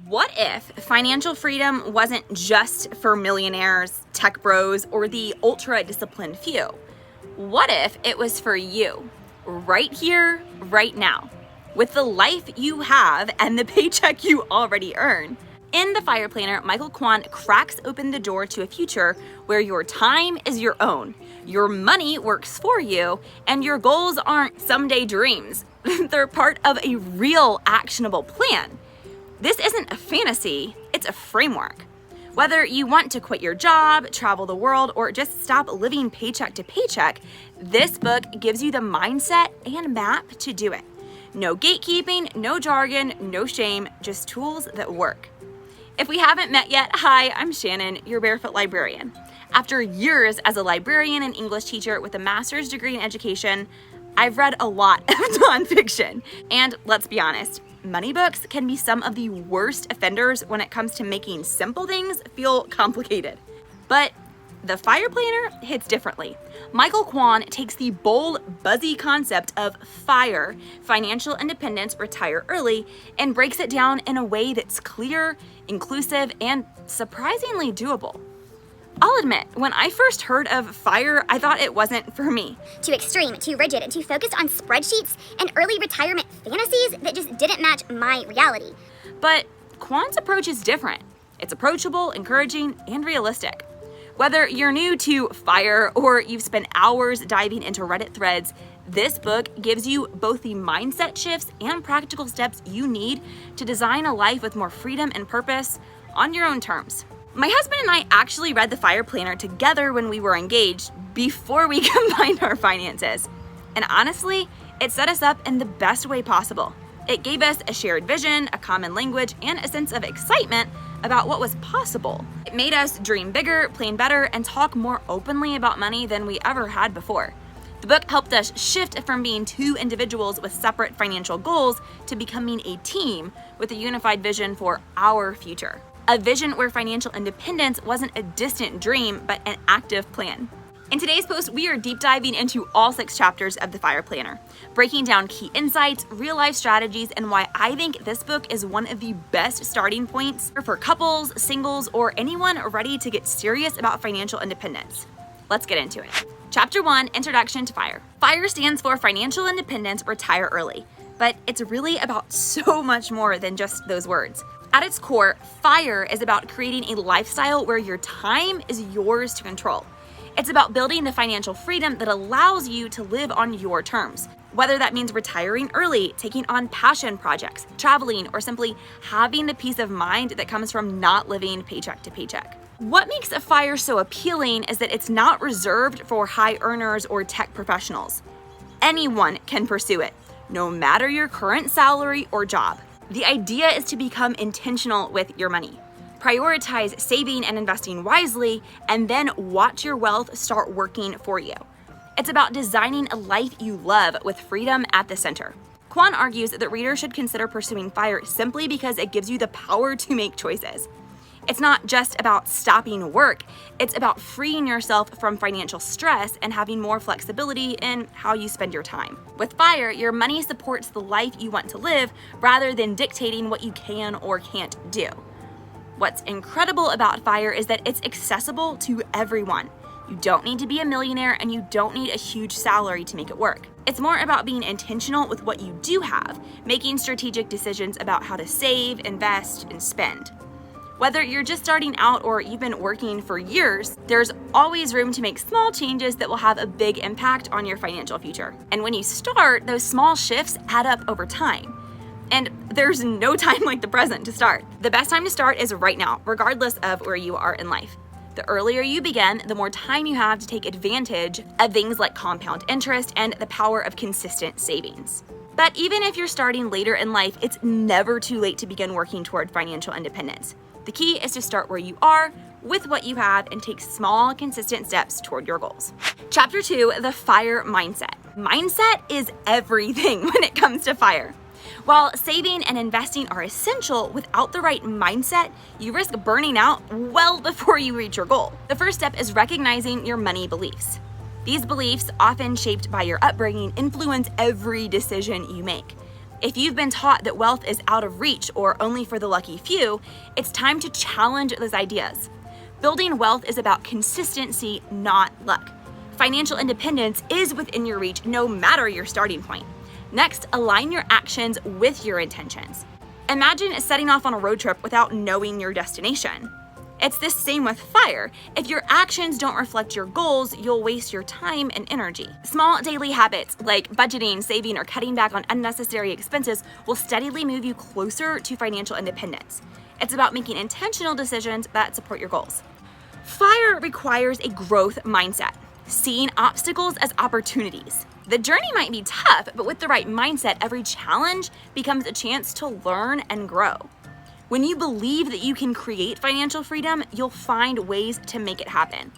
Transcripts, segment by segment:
What if financial freedom wasn't just for millionaires, tech bros, or the ultra-disciplined few? What if it was for you, right here, right now, with the life you have and the paycheck you already earn? In the Fire Planner, Michael Quan cracks open the door to a future where your time is your own, your money works for you, and your goals aren't someday dreams. They're part of a real, actionable plan. This isn't a fantasy, it's a framework. Whether you want to quit your job, travel the world, or just stop living paycheck to paycheck, this book gives you the mindset and map to do it. No gatekeeping, no jargon, no shame, just tools that work. If we haven't met yet, hi, I'm Shannon, your Barefoot Librarian. After years as a librarian and English teacher with a master's degree in education, I've read a lot of nonfiction. And let's be honest, money books can be some of the worst offenders when it comes to making simple things feel complicated. But the Fire Planner hits differently. Michael Quan takes the bold, buzzy concept of FIRE, financial independence, retire early, and breaks it down in a way that's clear, inclusive, and surprisingly doable. I'll admit, when I first heard of FIRE, I thought it wasn't for me. Too extreme, too rigid, and too focused on spreadsheets and early retirement fantasies that just didn't match my reality. But Quan's approach is different. It's approachable, encouraging, and realistic. Whether you're new to FIRE or you've spent hours diving into Reddit threads, this book gives you both the mindset shifts and practical steps you need to design a life with more freedom and purpose on your own terms. My husband and I actually read the Fire Planner together when we were engaged before we combined our finances. And honestly, it set us up in the best way possible. It gave us a shared vision, a common language, and a sense of excitement about what was possible. It made us dream bigger, plan better, and talk more openly about money than we ever had before. The book helped us shift from being two individuals with separate financial goals to becoming a team with a unified vision for our future. A vision where financial independence wasn't a distant dream, but an active plan. In today's post, we are deep diving into all 6 chapters of the Fire Planner, breaking down key insights, real-life strategies, and why I think this book is one of the best starting points for couples, singles, or anyone ready to get serious about financial independence. Let's get into it. Chapter 1, Introduction to FIRE. FIRE stands for Financial Independence, Retire Early, but it's really about so much more than just those words. At its core, FIRE is about creating a lifestyle where your time is yours to control. It's about building the financial freedom that allows you to live on your terms. Whether that means retiring early, taking on passion projects, traveling, or simply having the peace of mind that comes from not living paycheck to paycheck. What makes a FIRE so appealing is that it's not reserved for high earners or tech professionals. Anyone can pursue it, no matter your current salary or job. The idea is to become intentional with your money. Prioritize saving and investing wisely, and then watch your wealth start working for you. It's about designing a life you love with freedom at the center. Quan argues that readers should consider pursuing FIRE simply because it gives you the power to make choices. It's not just about stopping work, it's about freeing yourself from financial stress and having more flexibility in how you spend your time. With FIRE, your money supports the life you want to live rather than dictating what you can or can't do. What's incredible about FIRE is that it's accessible to everyone. You don't need to be a millionaire and you don't need a huge salary to make it work. It's more about being intentional with what you do have, making strategic decisions about how to save, invest, and spend. Whether you're just starting out or you've been working for years, there's always room to make small changes that will have a big impact on your financial future. And when you start, those small shifts add up over time. And there's no time like the present to start. The best time to start is right now, regardless of where you are in life. The earlier you begin, the more time you have to take advantage of things like compound interest and the power of consistent savings. But even if you're starting later in life, it's never too late to begin working toward financial independence. The key is to start where you are, with what you have, and take small, consistent steps toward your goals. Chapter 2, the FIRE mindset. Mindset is everything when it comes to FIRE. While saving and investing are essential, without the right mindset, you risk burning out well before you reach your goal. The first step is recognizing your money beliefs. These beliefs, often shaped by your upbringing, influence every decision you make. If you've been taught that wealth is out of reach or only for the lucky few, it's time to challenge those ideas. Building wealth is about consistency, not luck. Financial independence is within your reach no matter your starting point. Next, align your actions with your intentions. Imagine setting off on a road trip without knowing your destination. It's the same with FIRE. If your actions don't reflect your goals, you'll waste your time and energy. Small daily habits like budgeting, saving, or cutting back on unnecessary expenses will steadily move you closer to financial independence. It's about making intentional decisions that support your goals. FIRE requires a growth mindset, seeing obstacles as opportunities. The journey might be tough, but with the right mindset, every challenge becomes a chance to learn and grow. When you believe that you can create financial freedom, you'll find ways to make it happen.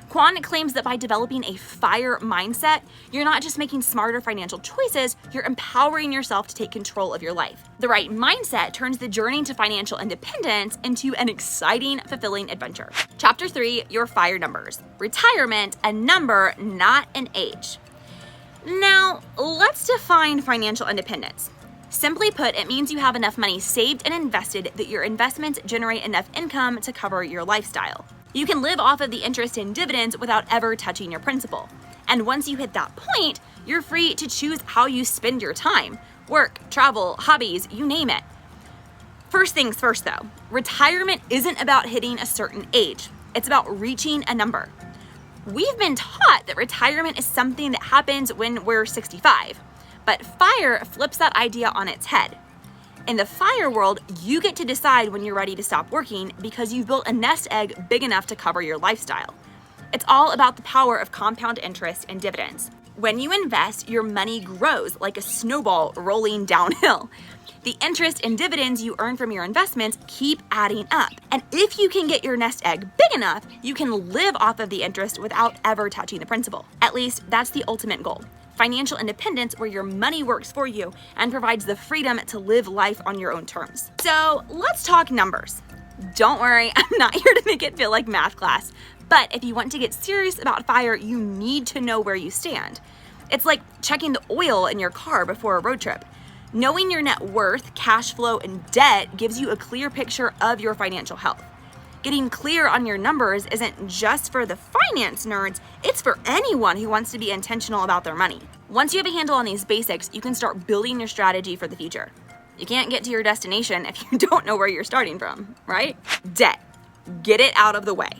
Quan claims that by developing a FIRE mindset, you're not just making smarter financial choices, you're empowering yourself to take control of your life. The right mindset turns the journey to financial independence into an exciting, fulfilling adventure. Chapter 3, your FIRE numbers. Retirement, a number, not an age. Now, let's define financial independence. Simply put, it means you have enough money saved and invested that your investments generate enough income to cover your lifestyle. You can live off of the interest and dividends without ever touching your principal. And once you hit that point, you're free to choose how you spend your time. Work, travel, hobbies, you name it. First things first though, retirement isn't about hitting a certain age. It's about reaching a number. We've been taught that retirement is something that happens when we're 65. But FIRE flips that idea on its head. In the FIRE world, you get to decide when you're ready to stop working because you've built a nest egg big enough to cover your lifestyle. It's all about the power of compound interest and dividends. When you invest, your money grows like a snowball rolling downhill. The interest and dividends you earn from your investments keep adding up. And if you can get your nest egg big enough, you can live off of the interest without ever touching the principal. At least that's the ultimate goal. Financial independence where your money works for you and provides the freedom to live life on your own terms. So let's talk numbers. Don't worry, I'm not here to make it feel like math class, but if you want to get serious about FIRE, you need to know where you stand. It's like checking the oil in your car before a road trip. Knowing your net worth, cash flow, and debt gives you a clear picture of your financial health. Getting clear on your numbers isn't just for the finance nerds, it's for anyone who wants to be intentional about their money. Once you have a handle on these basics, you can start building your strategy for the future. You can't get to your destination if you don't know where you're starting from, right? Debt. Get it out of the way.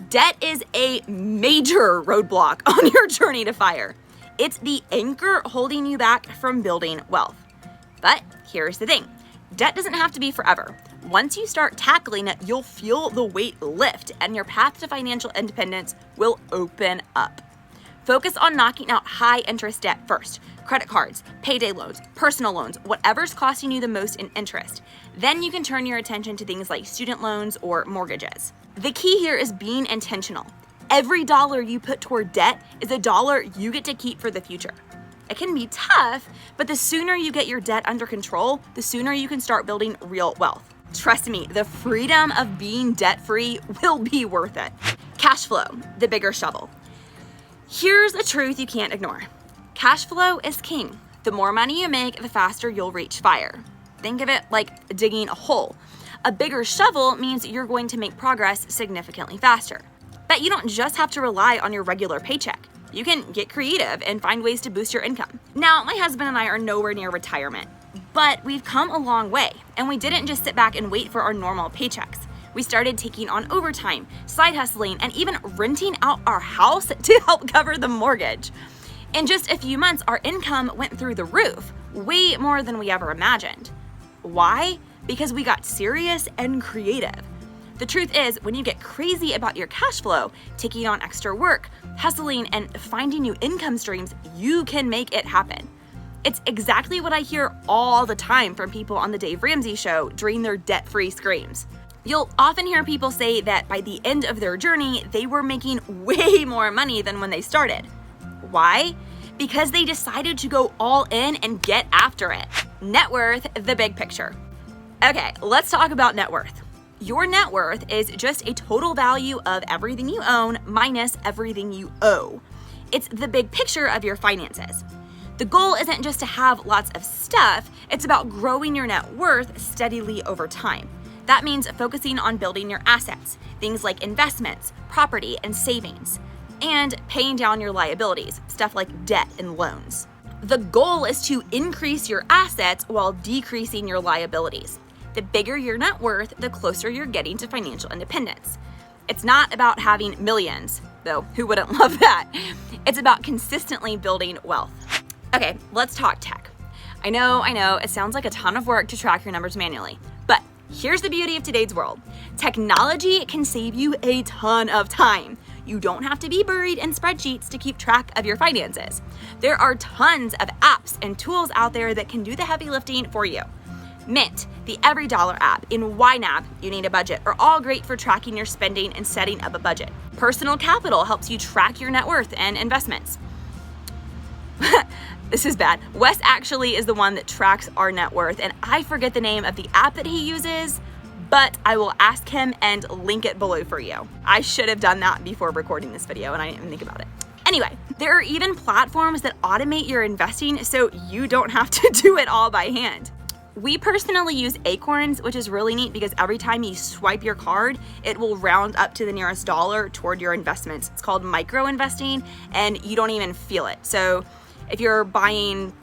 Debt is a major roadblock on your journey to FIRE. It's the anchor holding you back from building wealth. But here's the thing. Debt doesn't have to be forever. Once you start tackling it, you'll feel the weight lift and your path to financial independence will open up. Focus on knocking out high interest debt first. Credit cards, payday loans, personal loans, whatever's costing you the most in interest. Then you can turn your attention to things like student loans or mortgages. The key here is being intentional. Every dollar you put toward debt is a dollar you get to keep for the future. It can be tough, but the sooner you get your debt under control, the sooner you can start building real wealth. Trust me, the freedom of being debt-free will be worth it. Cash flow, the bigger shovel. Here's a truth you can't ignore. Cash flow is king. The more money you make, the faster you'll reach FIRE. Think of it like digging a hole. A bigger shovel means you're going to make progress significantly faster. But you don't just have to rely on your regular paycheck. You can get creative and find ways to boost your income. Now, my husband and I are nowhere near retirement, but we've come a long way, and we didn't just sit back and wait for our normal paychecks. We started taking on overtime, side hustling, and even renting out our house to help cover the mortgage. In just a few months, our income went through the roof, way more than we ever imagined. Why? Because we got serious and creative. The truth is, when you get crazy about your cash flow, taking on extra work, hustling, and finding new income streams, you can make it happen. It's exactly what I hear all the time from people on the Dave Ramsey Show during their debt-free screams. You'll often hear people say that by the end of their journey, they were making way more money than when they started. Why? Because they decided to go all in and get after it. Net worth, the big picture. Okay, let's talk about net worth. Your net worth is just a total value of everything you own minus everything you owe. It's the big picture of your finances. The goal isn't just to have lots of stuff, it's about growing your net worth steadily over time. That means focusing on building your assets, things like investments, property, and savings, and paying down your liabilities, stuff like debt and loans. The goal is to increase your assets while decreasing your liabilities. The bigger your net worth, the closer you're getting to financial independence. It's not about having millions, though who wouldn't love that? It's about consistently building wealth. Okay, let's talk tech. I know, it sounds like a ton of work to track your numbers manually, but here's the beauty of today's world. Technology can save you a ton of time. You don't have to be buried in spreadsheets to keep track of your finances. There are tons of apps and tools out there that can do the heavy lifting for you. Mint, the Every Dollar app, and YNAB, You Need a Budget, are all great for tracking your spending and setting up a budget. Personal Capital helps you track your net worth and investments. This is bad. Wes actually is the one that tracks our net worth, and I forget the name of the app that he uses, but I will ask him and link it below for you. I should have done that before recording this video, and I didn't even think about it. Anyway, there are even platforms that automate your investing so you don't have to do it all by hand. We personally use Acorns, which is really neat because every time you swipe your card, it will round up to the nearest dollar toward your investments. It's called micro investing, and you don't even feel it. So if you're buying,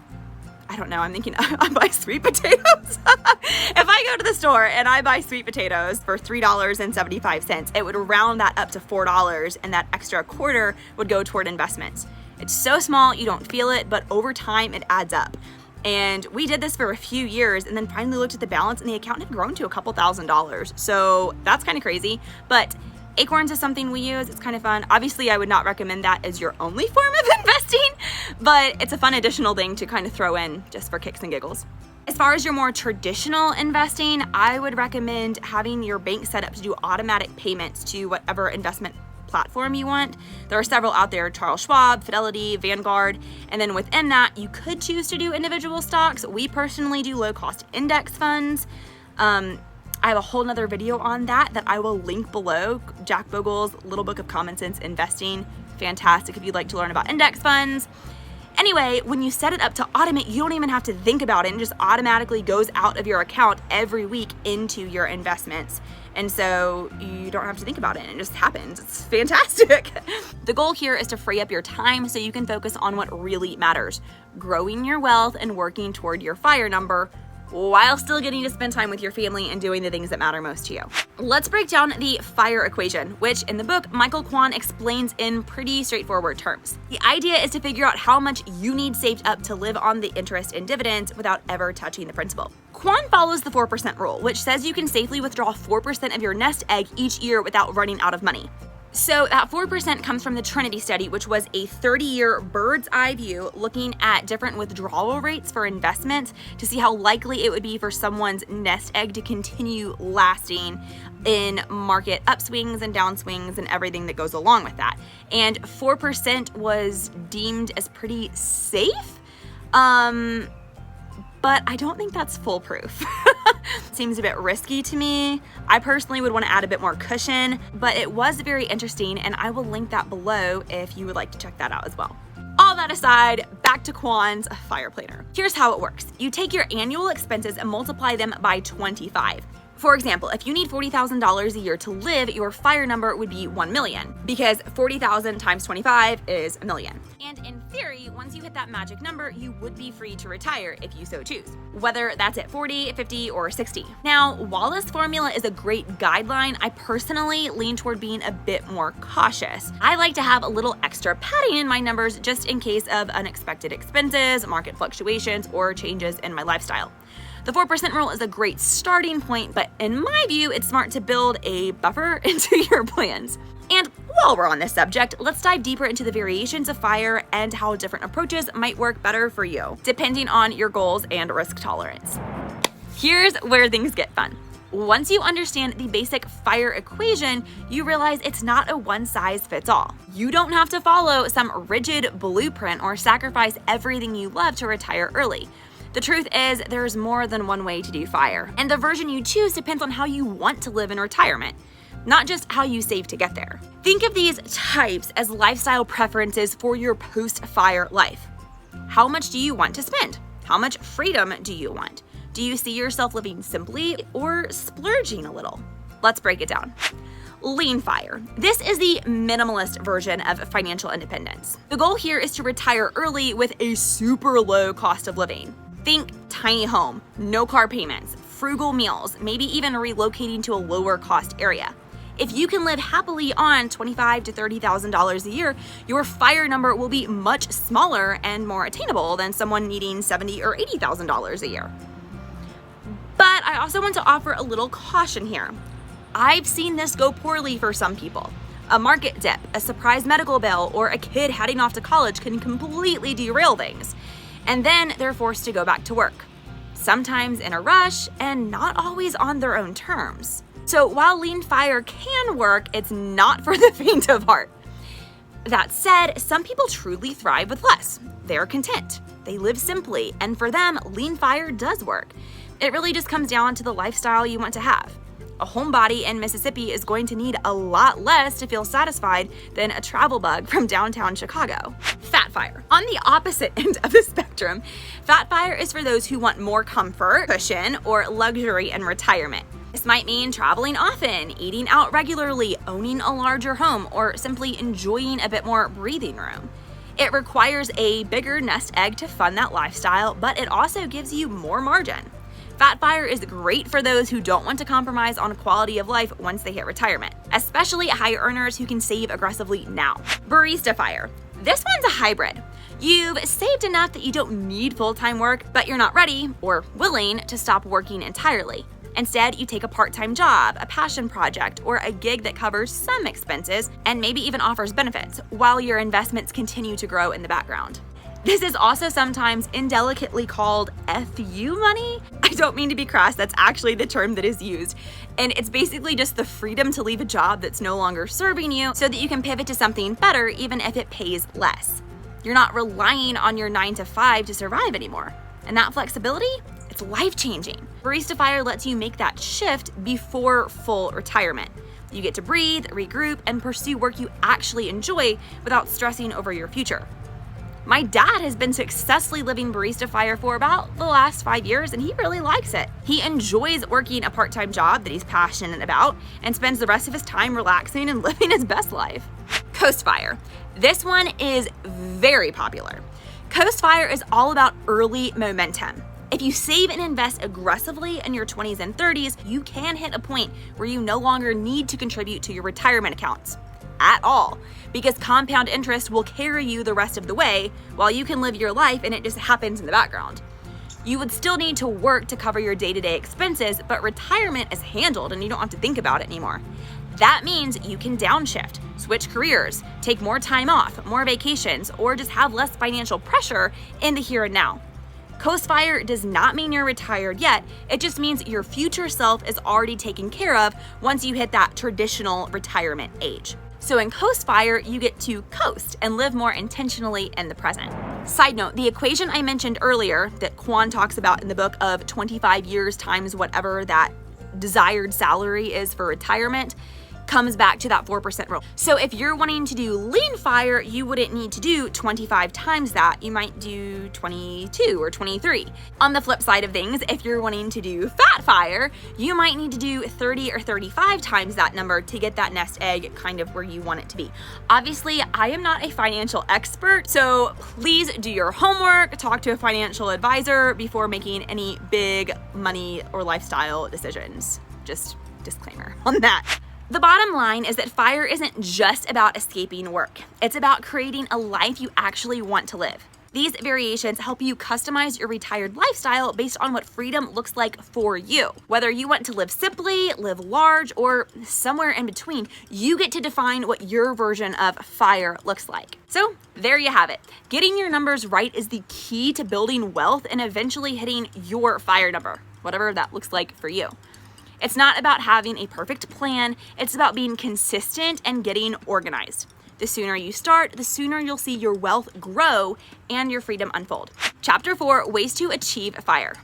I don't know, I'm thinking I buy sweet potatoes. If I go to the store and I buy sweet potatoes for $3.75, it would round that up to $4, and that extra quarter would go toward investments. It's so small, you don't feel it, but over time it adds up. And we did this for a few years and then finally looked at the balance, and the account had grown to a couple $1,000s. So that's kind of crazy, but Acorns is something we use. It's kind of fun. Obviously, I would not recommend that as your only form of investing, but it's a fun additional thing to kind of throw in just for kicks and giggles. As far as your more traditional investing, I would recommend having your bank set up to do automatic payments to whatever investment platform you want. There are several out there: Charles Schwab, Fidelity, Vanguard, and then within that, you could choose to do individual stocks. We personally do low-cost index funds. I have a whole nother video on that I will link below. Jack Bogle's Little Book of Common Sense Investing. Fantastic if you'd like to learn about index funds. Anyway, when you set it up to automate, you don't even have to think about it. It just automatically goes out of your account every week into your investments. And so you don't have to think about it. It just happens. It's fantastic. The goal here is to free up your time so you can focus on what really matters: growing your wealth and working toward your FIRE number, while still getting to spend time with your family and doing the things that matter most to you. Let's break down the FIRE equation, which in the book, Michael Quan explains in pretty straightforward terms. The idea is to figure out how much you need saved up to live on the interest and dividends without ever touching the principal. Quan follows the 4% rule, which says you can safely withdraw 4% of your nest egg each year without running out of money. So that 4% comes from the Trinity study, which was a 30-year bird's eye view looking at different withdrawal rates for investments to see how likely it would be for someone's nest egg to continue lasting in market upswings and downswings and everything that goes along with that. And 4% was deemed as pretty safe. But I don't think that's foolproof. Seems a bit risky to me. I personally would want to add a bit more cushion, but it was very interesting, and I will link that below if you would like to check that out as well. All that aside, back to Quan's FIRE planner. Here's how it works. You take your annual expenses and multiply them by 25. For example, if you need $40,000 a year to live, your FIRE number would be 1 million, because 40,000 times 25 is a million. And in theory, once you hit that magic number, you would be free to retire if you so choose, whether that's at 40, 50, or 60. Now, while this formula is a great guideline, I personally lean toward being a bit more cautious. I like to have a little extra padding in my numbers just in case of unexpected expenses, market fluctuations, or changes in my lifestyle. The 4% rule is a great starting point, but in my view, it's smart to build a buffer into your plans. And while we're on this subject, let's dive deeper into the variations of FIRE and how different approaches might work better for you, depending on your goals and risk tolerance. Here's where things get fun. Once you understand the basic FIRE equation, you realize it's not a one-size-fits-all. You don't have to follow some rigid blueprint or sacrifice everything you love to retire early. The truth is, there's more than one way to do FIRE, and the version you choose depends on how you want to live in retirement, not just how you save to get there. Think of these types as lifestyle preferences for your post-FIRE life. How much do you want to spend? How much freedom do you want? Do you see yourself living simply or splurging a little? Let's break it down. Lean FIRE. This is the minimalist version of financial independence. The goal here is to retire early with a super low cost of living. Think tiny home, no car payments, frugal meals, maybe even relocating to a lower cost area. If you can live happily on $25,000 to $30,000 a year, your FIRE number will be much smaller and more attainable than someone needing $70,000 or $80,000 a year. But I also want to offer a little caution here. I've seen this go poorly for some people. A market dip, a surprise medical bill, or a kid heading off to college can completely derail things. And then they're forced to go back to work, sometimes in a rush and not always on their own terms. So while lean FIRE can work, it's not for the faint of heart. That said, some people truly thrive with less. They're content. They live simply, and for them, lean FIRE does work. It really just comes down to the lifestyle you want to have. A homebody in Mississippi is going to need a lot less to feel satisfied than a travel bug from downtown Chicago. Fat FIRE. On the opposite end of the spectrum, Fat FIRE is for those who want more comfort, cushion, or luxury in retirement. This might mean traveling often, eating out regularly, owning a larger home, or simply enjoying a bit more breathing room. It requires a bigger nest egg to fund that lifestyle, but it also gives you more margin. Fat FIRE is great for those who don't want to compromise on quality of life once they hit retirement, especially high earners who can save aggressively now. Barista FIRE. This one's a hybrid. You've saved enough that you don't need full-time work, but you're not ready or willing to stop working entirely. Instead, you take a part-time job, a passion project, or a gig that covers some expenses and maybe even offers benefits while your investments continue to grow in the background. This is also sometimes indelicately called FU money. I don't mean to be crass, that's actually the term that is used. And it's basically just the freedom to leave a job that's no longer serving you so that you can pivot to something better even if it pays less. You're not relying on your 9 to 5 to survive anymore. And that flexibility, it's life-changing. Barista FIRE lets you make that shift before full retirement. You get to breathe, regroup, and pursue work you actually enjoy without stressing over your future. My dad has been successfully living Barista FIRE for about the last 5 years, and he really likes it. He enjoys working a part-time job that he's passionate about and spends the rest of his time relaxing and living his best life. Coast FIRE. This one is very popular. Coast FIRE is all about early momentum. If you save and invest aggressively in your 20s and 30s, you can hit a point where you no longer need to contribute to your retirement accounts at all, because compound interest will carry you the rest of the way while you can live your life and it just happens in the background. You would still need to work to cover your day-to-day expenses, but retirement is handled and you don't have to think about it anymore. That means you can downshift, switch careers, take more time off, more vacations, or just have less financial pressure in the here and now. Coast FIRE does not mean you're retired yet, it just means your future self is already taken care of once you hit that traditional retirement age. So in Coast FIRE, you get to coast and live more intentionally in the present. Side note, the equation I mentioned earlier that Quan talks about in the book of 25 years times whatever that desired salary is for retirement comes back to that 4% rule. So if you're wanting to do lean FIRE, you wouldn't need to do 25 times that. You might do 22 or 23. On the flip side of things, if you're wanting to do fat FIRE, you might need to do 30 or 35 times that number to get that nest egg kind of where you want it to be. Obviously, I am not a financial expert, so please do your homework, talk to a financial advisor before making any big money or lifestyle decisions. Just disclaimer on that. The bottom line is that FIRE isn't just about escaping work. It's about creating a life you actually want to live. These variations help you customize your retired lifestyle based on what freedom looks like for you. Whether you want to live simply, live large, or somewhere in between, you get to define what your version of FIRE looks like. So there you have it. Getting your numbers right is the key to building wealth and eventually hitting your FIRE number, whatever that looks like for you. It's not about having a perfect plan, it's about being consistent and getting organized. The sooner you start, the sooner you'll see your wealth grow and your freedom unfold. Chapter 4, Ways to Achieve FIRE.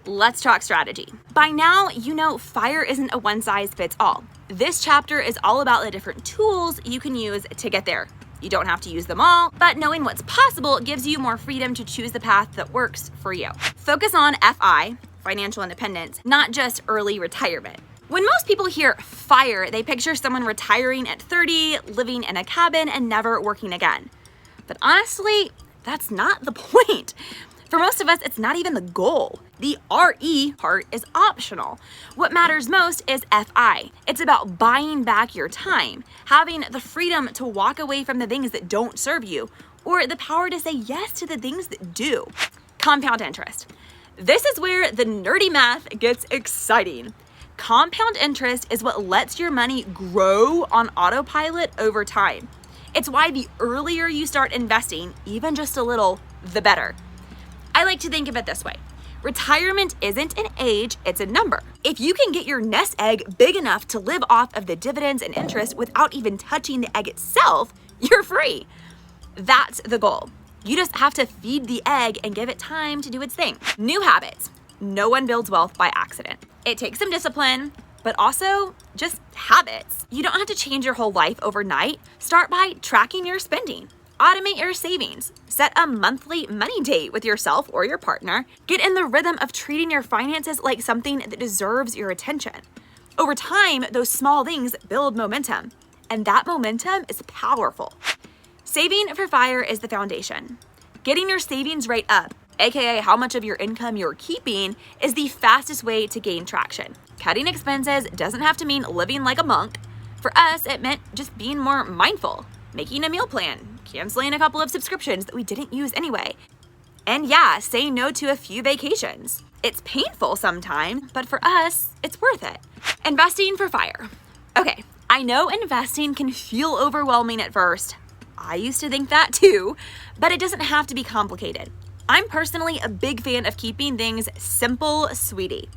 Let's talk strategy. By now, you know FIRE isn't a one-size-fits-all. This chapter is all about the different tools you can use to get there. You don't have to use them all, but knowing what's possible gives you more freedom to choose the path that works for you. Focus on FI, financial independence, not just early retirement. When most people hear FIRE, they picture someone retiring at 30, living in a cabin, and never working again. But honestly, that's not the point. For most of us, it's not even the goal. The RE part is optional. What matters most is FI. It's about buying back your time, having the freedom to walk away from the things that don't serve you, or the power to say yes to the things that do. Compound interest. This is where the nerdy math gets exciting. Compound interest is what lets your money grow on autopilot over time. It's why the earlier you start investing, even just a little, the better. I like to think of it this way. Retirement isn't an age, it's a number. If you can get your nest egg big enough to live off of the dividends and interest without even touching the egg itself, you're free. That's the goal. You just have to feed the egg and give it time to do its thing. New habits. No one builds wealth by accident. It takes some discipline, but also just habits. You don't have to change your whole life overnight. Start by tracking your spending. Automate your savings. Set a monthly money date with yourself or your partner. Get in the rhythm of treating your finances like something that deserves your attention. Over time, those small things build momentum, and that momentum is powerful. Saving for FIRE is the foundation. Getting your savings rate up, aka how much of your income you're keeping, is the fastest way to gain traction. Cutting expenses doesn't have to mean living like a monk. For us, it meant just being more mindful, making a meal plan, canceling a couple of subscriptions that we didn't use anyway. And yeah, say no to a few vacations. It's painful sometimes, but for us, it's worth it. Investing for FIRE. Okay, I know investing can feel overwhelming at first. I used to think that too, but it doesn't have to be complicated. I'm personally a big fan of keeping things simple, sweetie.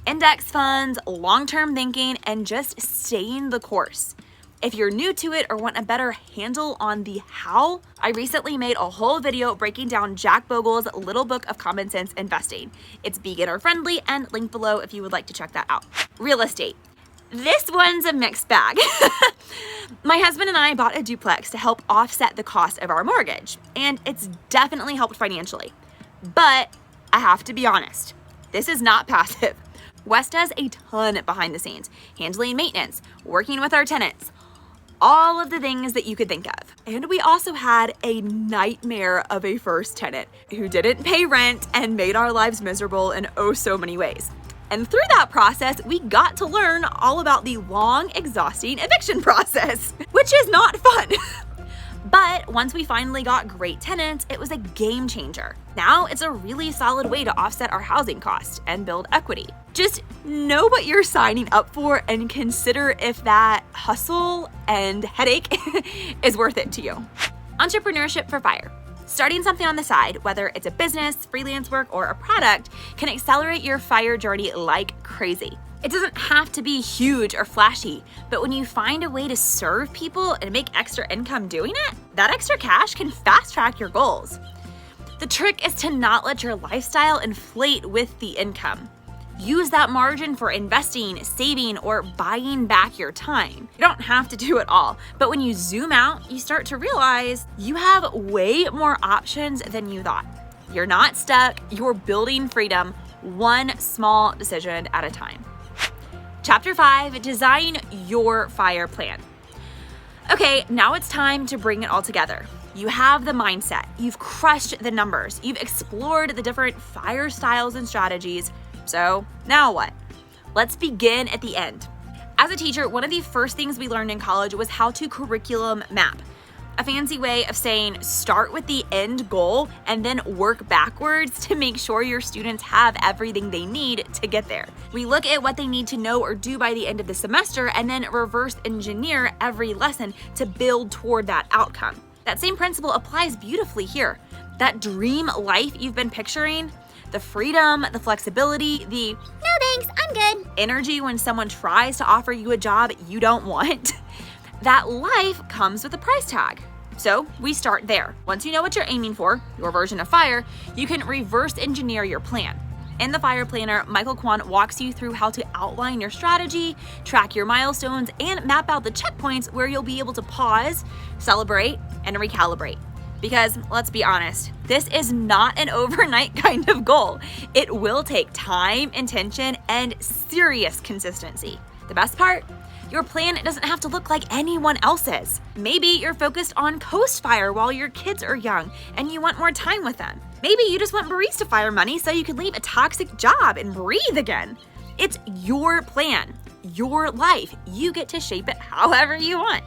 Index funds, long-term thinking, and just staying the course. If you're new to it or want a better handle on the how, I recently made a whole video breaking down Jack Bogle's Little Book of Common Sense Investing. It's beginner friendly and linked below if you would like to check that out. Real estate. This one's a mixed bag. My husband and I bought a duplex to help offset the cost of our mortgage, and it's definitely helped financially. But I have to be honest, this is not passive. Wes does a ton behind the scenes, handling maintenance, working with our tenants, all of the things that you could think of. And we also had a nightmare of a first tenant who didn't pay rent and made our lives miserable in oh so many ways. And through that process, we got to learn all about the long, exhausting eviction process, which is not fun. But once we finally got great tenants, it was a game changer. Now it's a really solid way to offset our housing costs and build equity. Just know what you're signing up for and consider if that hustle and headache is worth it to you. Entrepreneurship for FIRE. Starting something on the side, whether it's a business, freelance work, or a product, can accelerate your FIRE journey like crazy. It doesn't have to be huge or flashy, but when you find a way to serve people and make extra income doing it, that extra cash can fast track your goals. The trick is to not let your lifestyle inflate with the income. Use that margin for investing, saving, or buying back your time. You don't have to do it all, but when you zoom out, you start to realize you have way more options than you thought. You're not stuck, you're building freedom one small decision at a time. Chapter 5, design your FIRE plan. Okay, now it's time to bring it all together. You have the mindset, you've crushed the numbers, you've explored the different FIRE styles and strategies. So now what? Let's begin at the end. As a teacher, one of the first things we learned in college was how to curriculum map. A fancy way of saying start with the end goal and then work backwards to make sure your students have everything they need to get there. We look at what they need to know or do by the end of the semester and then reverse engineer every lesson to build toward that outcome. That same principle applies beautifully here. That dream life you've been picturing, the freedom, the flexibility, the No thanks, I'm good energy when someone tries to offer you a job you don't want, that life comes with a price tag. So we start there. Once you know what you're aiming for, your version of FIRE, you can reverse engineer your plan. In the Fire Planner, Michael Quan walks you through how to outline your strategy, track your milestones, and map out the checkpoints where you'll be able to pause, celebrate, and recalibrate. Because let's be honest, this is not an overnight kind of goal. It will take time, intention, and serious consistency. The best part? Your plan doesn't have to look like anyone else's. Maybe you're focused on Coast Fire while your kids are young and you want more time with them. Maybe you just want barista fire money so you can leave a toxic job and breathe again. It's your plan, your life. You get to shape it however you want.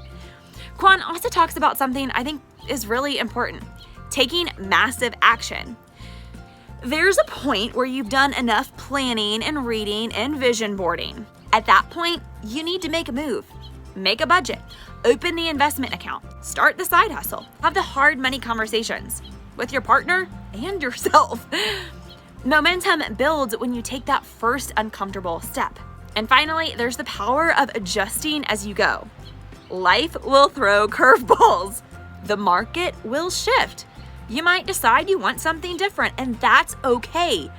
Quan also talks about something I think is really important: taking massive action. There's a point where you've done enough planning and reading and vision boarding. At that point, you need to make a move. Make a budget. Open the investment account. Start the side hustle. Have the hard money conversations with your partner and yourself. Momentum builds when you take that first uncomfortable step. And finally, there's the power of adjusting as you go. Life will throw curveballs. The market will shift. You might decide you want something different, and that's okay.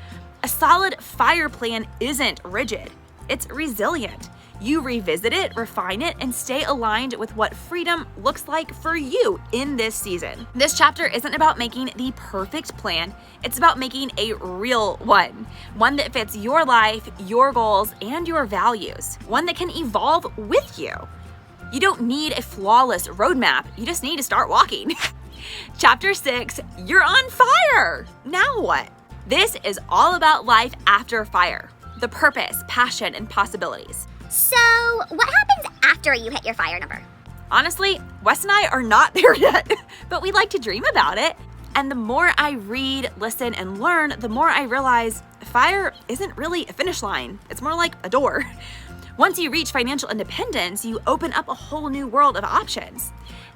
A solid fire plan isn't rigid. It's resilient. You revisit it, refine it, and stay aligned with what freedom looks like for you in this season. This chapter isn't about making the perfect plan. It's about making a real one that fits your life, your goals, and your values. One that can evolve with you. You don't need a flawless roadmap. You just need to start walking. Chapter 6, you're on fire. Now what? This is all about life after fire. The purpose, passion, and possibilities. So, what happens after you hit your fire number? Honestly, Wes and I are not there yet, but we like to dream about it. And the more I read, listen, and learn, the more I realize fire isn't really a finish line. It's more like a door. Once you reach financial independence, you open up a whole new world of options.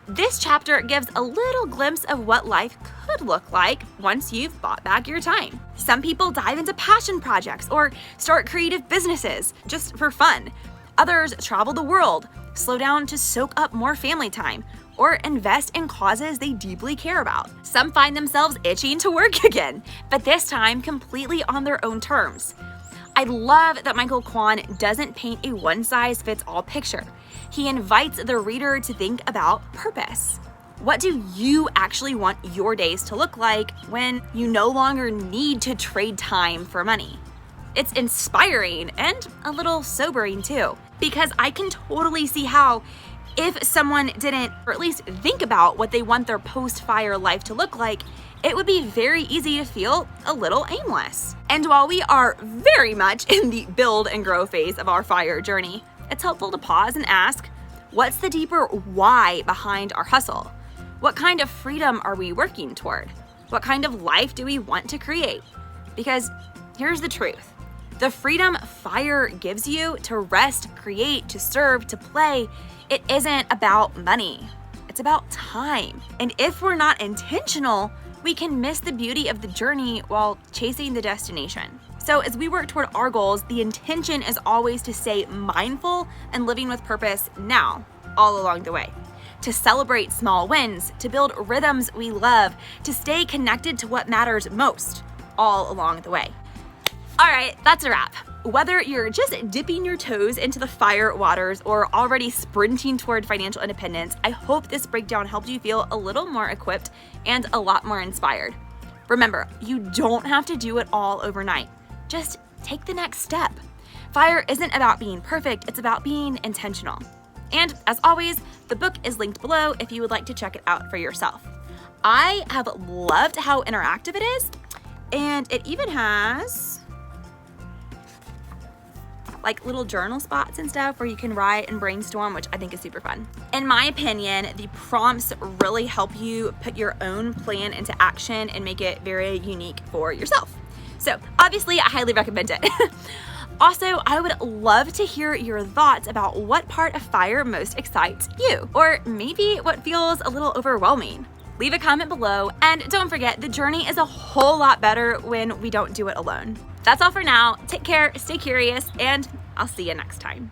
This chapter gives a little glimpse of what life could look like once you've bought back your time. Some people dive into passion projects or start creative businesses just for fun. Others travel the world, slow down to soak up more family time, or invest in causes they deeply care about. Some find themselves itching to work again, but this time completely on their own terms. I love that Michael Quan doesn't paint a one-size-fits-all picture. He invites the reader to think about purpose. What do you actually want your days to look like when you no longer need to trade time for money? It's inspiring and a little sobering too, because I can totally see how if someone didn't, or at least think about what they want their post-fire life to look like, it would be very easy to feel a little aimless. And while we are very much in the build and grow phase of our fire journey, it's helpful to pause and ask, what's the deeper why behind our hustle? What kind of freedom are we working toward? What kind of life do we want to create? Because here's the truth. The freedom fire gives you to rest, create, to serve, to play, it isn't about money. It's about time. And if we're not intentional, we can miss the beauty of the journey while chasing the destination. So as we work toward our goals, the intention is always to stay mindful and living with purpose now, all along the way. To celebrate small wins, to build rhythms we love, to stay connected to what matters most, all along the way. All right, that's a wrap. Whether you're just dipping your toes into the fire waters or already sprinting toward financial independence, I hope this breakdown helped you feel a little more equipped and a lot more inspired. Remember, you don't have to do it all overnight. Just take the next step. Fire isn't about being perfect, it's about being intentional. And as always, the book is linked below if you would like to check it out for yourself. I have loved how interactive it is, and it even has like little journal spots and stuff where you can write and brainstorm, which I think is super fun. In my opinion, the prompts really help you put your own plan into action and make it very unique for yourself. So obviously I highly recommend it. Also, I would love to hear your thoughts about what part of fire most excites you, or maybe what feels a little overwhelming. Leave a comment below, and don't forget, the journey is a whole lot better when we don't do it alone. That's all for now. Take care, stay curious, and I'll see you next time.